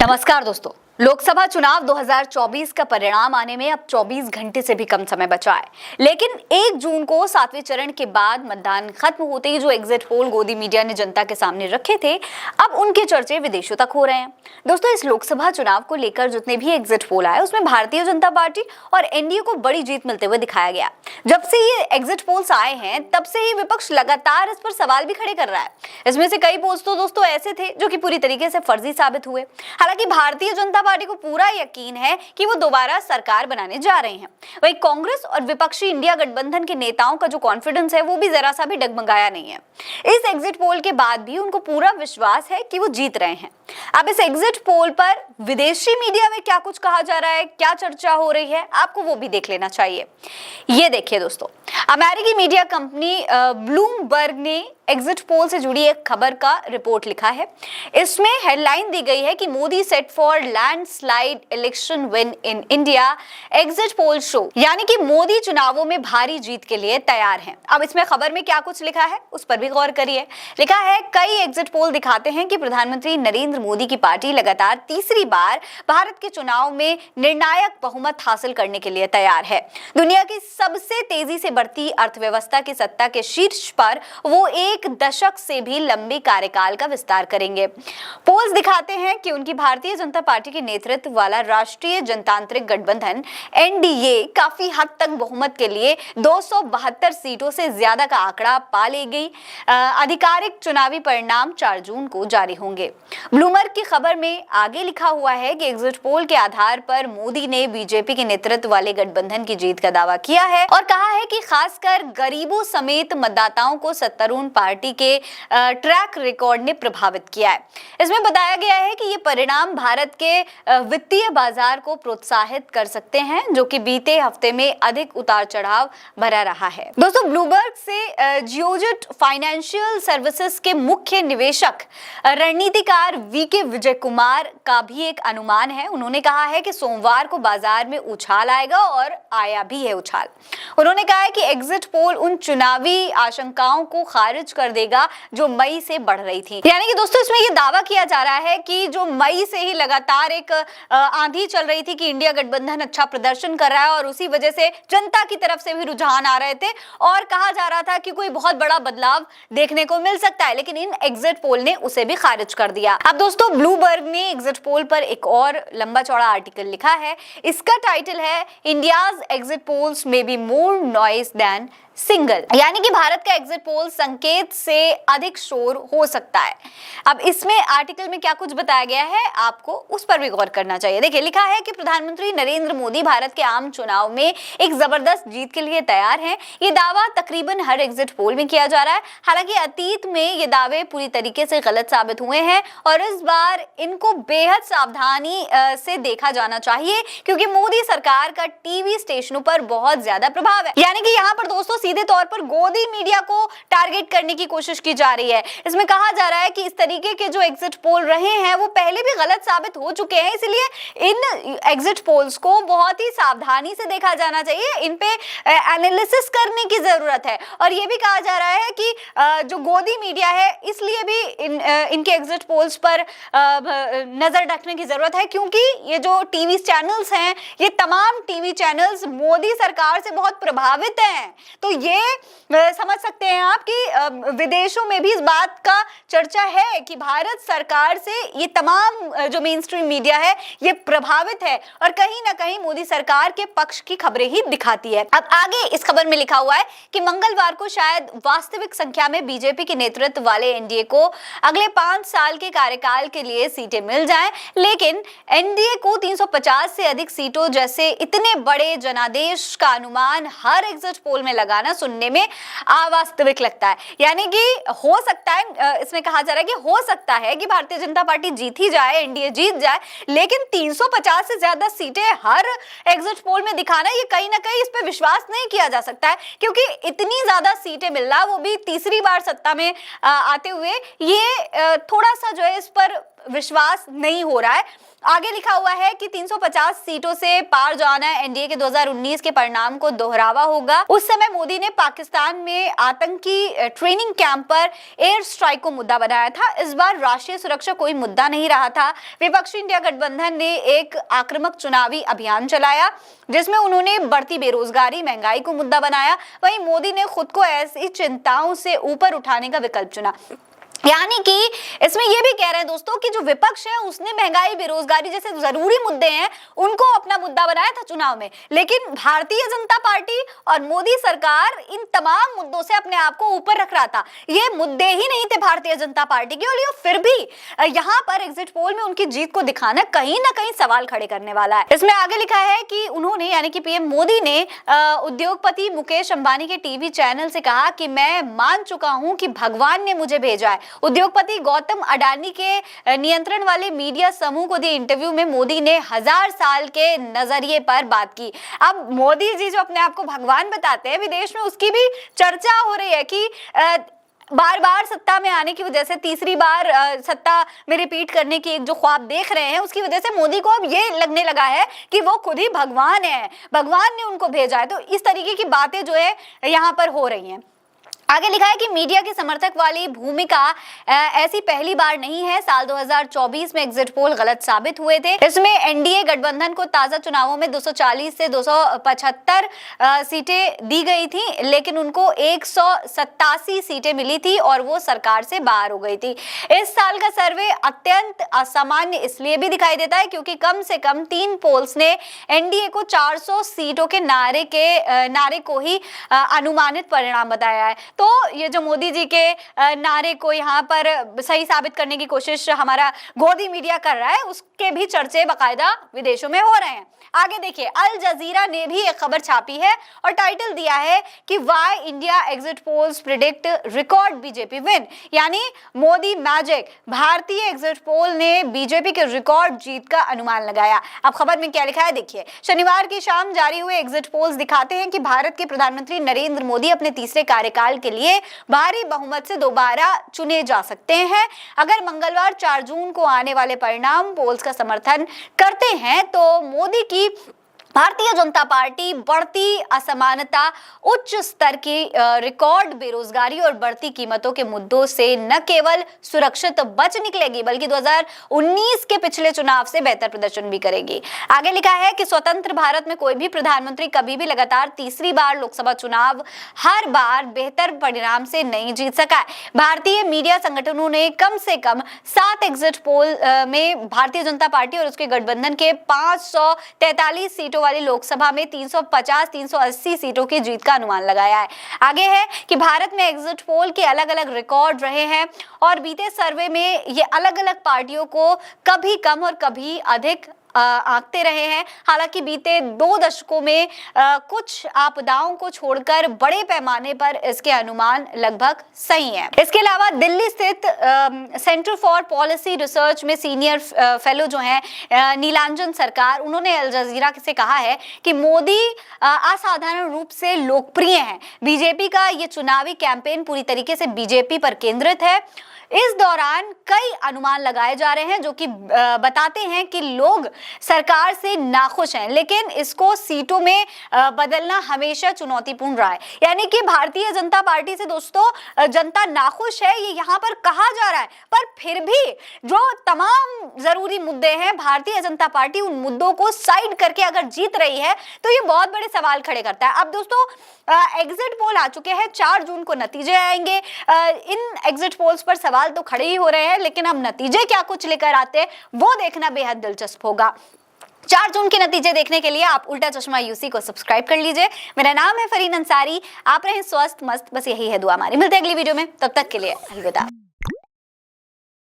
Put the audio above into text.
नमस्कार दोस्तों। लोकसभा चुनाव 2024 का परिणाम आने में अब 24 घंटे से भी कम समय बचा है, लेकिन 1 जून को 7वें चरण के बाद मतदान खत्म होते ही जो एग्जिट पोल गोदी मीडिया ने जनता के सामने रखे थे, अब उनके चर्चे विदेशों तक हो रहे हैं। दोस्तों, इस लोकसभा चुनाव को लेकर जितने भी एग्जिट पोल आए उसमें भारतीय जनता पार्टी और एनडीए को बड़ी जीत मिलते हुए दिखाया गया। जब से ये एग्जिट पोल्स आए हैं तब से ही विपक्ष लगातार इस पर सवाल भी खड़े कर रहा है। इसमें से कई पोल्स तो दोस्तों ऐसे थे जो कि पूरी तरीके से फर्जी साबित हुए। हालांकि भारतीय जनता पार्टी को पूरा यकीन है कि वो दोबारा सरकार बनाने जा रहे हैं। वहीं कांग्रेस और विपक्षी इंडिया गठबंधन के नेताओं का जो कॉन्फिडेंस है वो भी जरा सा भी डगमगाया नहीं है। इस एग्जिट पोल के बाद भी उनको पूरा विश्वास है कि वो जीत रहे हैं। अब इस एग्जिट पोल पर विदेशी मीडिया में क्या कुछ कहा जा रहा है, क्या चर्चा हो रही है, आपको वो भी देख लेना चाहिए। ये देखिए दोस्तों, अमेरिकी मीडिया कंपनी ब्लूमबर्ग ने एग्जिट पोल से जुड़ी एक खबर का रिपोर्ट लिखा है। इसमें हेडलाइन दी गई है कि Modi set for landslide election win in India, exit poll show, यानी कि मोदी चुनावों में भारी जीत के लिए तैयार हैं। अब इसमें खबर में क्या कुछ लिखा है उस पर भी गौर करिए। लिखा है, कई एग्जिट पोल दिखाते हैं कि प्रधानमंत्री नरेंद्र मोदी की पार्टी लगातार तीसरी बार भारत के चुनाव में निर्णायक बहुमत हासिल करने के लिए तैयार है। दुनिया की सबसे तेजी से बढ़ती अर्थव्यवस्था की सत्ता के शीर्ष पर वो एक दशक से भी लंबे कार्यकाल का विस्तार करेंगे। पोल्स दिखाते हैं कि उनकी भारतीय जनता पार्टी के नेतृत्व वाला राष्ट्रीय जनतांत्रिक गठबंधन एनडीए काफी हद तक बहुमत के लिए 272 सीटों से ज्यादा का आंकड़ा पा लेगी। आधिकारिक चुनावी परिणाम 4 जून को जारी होंगे। ब्लूमबर्ग की खबर में आगे लिखा हुआ है कि एग्जिट पोल के आधार पर मोदी ने बीजेपी के नेतृत्व वाले गठबंधन की जीत का दावा किया है और कहा है कि खासकर गरीबों समेत मतदाताओं को सत्तारूढ़ पार्टी के ट्रैक रिकॉर्ड ने प्रभावित किया है। इसमें बताया गया है कि ये परिणाम भारत के वित्तीय बाजार को प्रोत्साहित कर सकते हैं, जो कि बीते हफ्ते में अधिक उतार चढ़ाव भरा रहा है। दोस्तों, ब्लूमबर्ग से जियोजेट फाइनेंशियल सर्विसेज के मुख्य निवेशक रणनीतिकार वीके विजय कुमार का भी एक अनुमान है। उन्होंने कहा है कि सोमवार को बाजार में उछाल आएगा और आया भी है उछाल। उन्होंने कहा है कि एग्जिट पोल उन चुनावी आशंकाओं को खारिज कर देगा जो मई से बढ़ रही थी। यानी कि दोस्तों, इसमें ये दावा किया जा रहा है कि जो मई से ही लगातार एक आंधी चल रही थी कि इंडिया गठबंधन अच्छा प्रदर्शन कर रहा है और उसी वजह से जनता की तरफ से भी रुझान आ रहे थे और कहा जा रहा था कि कोई बहुत बड़ा बदलाव देखने को मिल सकता है, लेकिन इन एग्जिट पोल ने उसे भी खारिज कर दिया। अब दोस्तों, ब्लूमबर्ग ने एग्जिट पोल पर एक और लंबा चौड़ा आर्टिकल लिखा है। इसका टाइटल है, India's exit polls may be more noise than signal, यानी कि भारत का एग्जिट पोल संकेत से अधिक शोर हो सकता है। अब इसमें आर्टिकल में क्या कुछ बताया गया है आपको उस पर भी गौर करना चाहिए। देखिए, लिखा है कि प्रधानमंत्री नरेंद्र मोदी भारत के आम चुनाव में एक जबरदस्त जीत के लिए तैयार हैं। ये दावा तकरीबन हर एग्जिट पोल में किया जा रहा है। हालांकि अतीत में ये दावे पूरी तरीके से गलत साबित हुए हैं और इस बार इनको बेहद सावधानी से देखा जाना चाहिए, क्योंकि मोदी सरकार का टीवी स्टेशनों पर बहुत ज्यादा प्रभाव है। यानी कि यहाँ पर दोस्तों सीधे तौर पर गोदी मीडिया को टारगेट करने की कोशिश की जा रही है। इसमें कहा जा रहा है कि इस तरीके के जो एग्जिट पोल रहे हैं वो पहले भी गलत साबित हो चुके हैं, इसलिए इन एग्जिट पोल्स को बहुत ही सावधानी से देखा जाना चाहिए, इन पे एनालिसिस करने की जरूरत है। और ये भी कहा जा रहा है कि जो गोदी मीडिया है इसलिए भी इनके एग्जिट पोल्स पर नजर रखने की जरूरत है, क्योंकि ये जो टीवी चैनल्स हैं, ये तमाम टीवी चैनल्स मोदी सरकार से बहुत प्रभावित हैं। तो ये समझ सकते हैं आप कि विदेशों में भी इस बात का चर्चा है कि भारत सरकार से ये तमाम जो मेन स्ट्रीम मीडिया है ये प्रभावित है और कहीं ना कहीं मोदी सरकार के पक्ष की खबरें ही दिखाती है। अब आगे इस खबर में लिखा हुआ है कि मंगलवार को शायद वास्तविक संख्या में बीजेपी के नेतृत्व वाले एनडीए को अगले 5 साल के कार्यकाल के लिए सीटें मिल जाएं, लेकिन एनडीए को 350 से अधिक सीटों जैसे इतने बड़े जनादेश का अनुमान हर एग्जिट पोल में लगाना सुनने में अवास्तविक लगता है। यानी कि हो सकता है, इसमें कहा जा रहा है कि हो सकता है कि भारतीय जनता पार्टी जीत ही जाए, एनडीए जीत जाए, लेकिन 350 से ज्यादा सीटें हर एग्जिट पोल में दिखाना, ये कहीं ना कहीं इस पे विश्वास नहीं किया जा सकता है, क्योंकि इतनी ज्यादा सीटें मिलना, वो भी तीसरी बार सत्ता में आते हुए, ये थोड़ा सा जो है इस पर विश्वास नहीं हो रहा है। आगे लिखा हुआ है कि 350 सीटों से पार जाना एनडीए के 2019 के परिणाम को दोहरावा होगा। उस समय मोदी ने पाकिस्तान में आतंकी ट्रेनिंग कैंप पर एयर स्ट्राइक को मुद्दा बनाया था। इस बार राष्ट्रीय सुरक्षा कोई मुद्दा नहीं रहा था। विपक्षी इंडिया गठबंधन ने एक आक्रामक चुनावी अभियान चलाया जिसमें उन्होंने बढ़ती बेरोजगारी, महंगाई को मुद्दा बनाया। वहीं मोदी ने खुद को ऐसी चिंताओं से ऊपर उठाने का विकल्प चुना। यानी कि इसमें यह भी कह रहे हैं दोस्तों कि जो विपक्ष है उसने महंगाई, बेरोजगारी जैसे जरूरी मुद्दे हैं उनको अपना मुद्दा बनाया था चुनाव में, लेकिन भारतीय जनता पार्टी और मोदी सरकार इन तमाम मुद्दों से अपने आप को ऊपर रख रहा था। ये मुद्दे ही नहीं थे भारतीय जनता पार्टी के, और ये फिर भी यहाँ पर एग्जिट पोल में उनकी जीत को दिखाना कहीं ना कहीं सवाल खड़े करने वाला है। इसमें आगे लिखा है कि उन्होंने यानी कि पीएम मोदी ने उद्योगपति मुकेश अंबानी के टीवी चैनल से कहा कि मैं मान चुका हूं कि भगवान ने मुझे भेजा है। उद्योगपति गौतम अडानी के नियंत्रण वाले मीडिया समूह को दिए इंटरव्यू में मोदी ने 1000 साल के नजरिए पर बात की। अब मोदी जी जो अपने आप को भगवान बताते हैं, विदेश में उसकी भी चर्चा हो रही है कि बार बार सत्ता में आने की वजह से, तीसरी बार सत्ता में रिपीट करने की एक जो ख्वाब देख रहे हैं उसकी वजह से मोदी को अब ये लगने लगा है कि वो खुद ही भगवान है, भगवान ने उनको भेजा है। तो इस तरीके की बातें जो है यहाँ पर हो रही हैं। आगे लिखा है कि मीडिया के समर्थक वाली भूमिका ऐसी पहली बार नहीं है। साल 2024 में एग्जिट पोल गलत साबित हुए थे। इसमें एनडीए गठबंधन को ताजा चुनावों में 240 से 275 सीटें दी गई थी, लेकिन उनको 187 सीटें मिली थी और वो सरकार से बाहर हो गई थी। इस साल का सर्वे अत्यंत असामान्य इसलिए भी दिखाई देता है क्योंकि कम से कम 3 पोल्स ने एनडीए को 400 सीटों के नारे को ही अनुमानित परिणाम बताया है। तो ये जो मोदी जी के नारे को यहाँ पर सही साबित करने की कोशिश हमारा गोदी मीडिया कर रहा है, उसके भी चर्चे बाकायदा विदेशों में हो रहे हैं। आगे देखिए, अल जजीरा ने भी एक खबर छापी है और टाइटल दिया है कि why India exit polls predict record BJP win, यानी मोदी मैजिक। भारतीय एग्जिट पोल ने बीजेपी के रिकॉर्ड जीत का अनुमान लगाया। अब खबर में क्या लिखा है देखिए। शनिवार की शाम जारी हुए एग्जिट पोल्स दिखाते हैं कि भारत के प्रधानमंत्री नरेंद्र मोदी अपने तीसरे कार्यकाल के लिए भारी बहुमत से दोबारा चुने जा सकते हैं। अगर मंगलवार 4 जून को आने वाले परिणाम पोल्स का समर्थन करते हैं तो मोदी की भारतीय जनता पार्टी बढ़ती असमानता, उच्च स्तर की रिकॉर्ड बेरोजगारी और बढ़ती कीमतों के मुद्दों से न केवल सुरक्षित बच निकलेगी बल्कि 2019 के पिछले चुनाव से बेहतर प्रदर्शन भी करेगी। आगे लिखा है कि स्वतंत्र भारत में कोई भी प्रधानमंत्री कभी भी लगातार तीसरी बार लोकसभा चुनाव हर बार बेहतर परिणाम से नहीं जीत सका है। भारतीय मीडिया संगठनों ने कम से कम 7 एग्जिट पोल में भारतीय जनता पार्टी और उसके गठबंधन के 543 सीटों वाली लोकसभा में 350-380 सीटों की जीत का अनुमान लगाया है। आगे है कि भारत में एग्जिट पोल के अलग-अलग रिकॉर्ड रहे हैं और बीते सर्वे में ये अलग-अलग पार्टियों को कभी कम और कभी अधिक आंकते रहे हैं। हालांकि बीते 2 दशकों में कुछ आपदाओं को छोड़कर बड़े पैमाने पर इसके अनुमान लगभग सही हैं। इसके अलावा दिल्ली स्थित सेंटर फॉर पॉलिसी रिसर्च में सीनियर फेलो जो हैं नीलांजन सरकार, उन्होंने अल जजीरा से कहा है कि मोदी असाधारण रूप से लोकप्रिय हैं। बीजेपी का ये चुनावी कैंपेन पूरी तरीके से बीजेपी पर केंद्रित है। इस दौरान कई अनुमान लगाए जा रहे हैं जो कि बताते हैं कि लोग सरकार से नाखुश हैं, लेकिन इसको सीटों में बदलना हमेशा चुनौतीपूर्ण रहा है। यानी कि भारतीय जनता पार्टी से दोस्तों जनता नाखुश है, ये यहाँ पर कहा जा रहा है, पर फिर भी जो तमाम जरूरी मुद्दे हैं भारतीय जनता पार्टी उन मुद्दों को साइड करके अगर जीत रही है तो ये बहुत बड़े सवाल खड़े करता है। अब दोस्तों एग्जिट पोल आ चुके हैं, 4 जून को नतीजे आएंगे। इन एग्जिट पोल्स पर सवाल तो खड़े ही हो रहे हैं, लेकिन अब नतीजे क्या कुछ लेकर आते हैं वो देखना बेहद दिलचस्प होगा। 4 जून के नतीजे देखने के लिए आप उल्टा चश्मा यूसी को सब्सक्राइब कर लीजिए। मेरा नाम है फरीन अंसारी। आप रहें स्वस्थ मस्त, बस यही है दुआ हमारी। मिलते हैं अगली वीडियो में, तब तक के लिए अलविदा।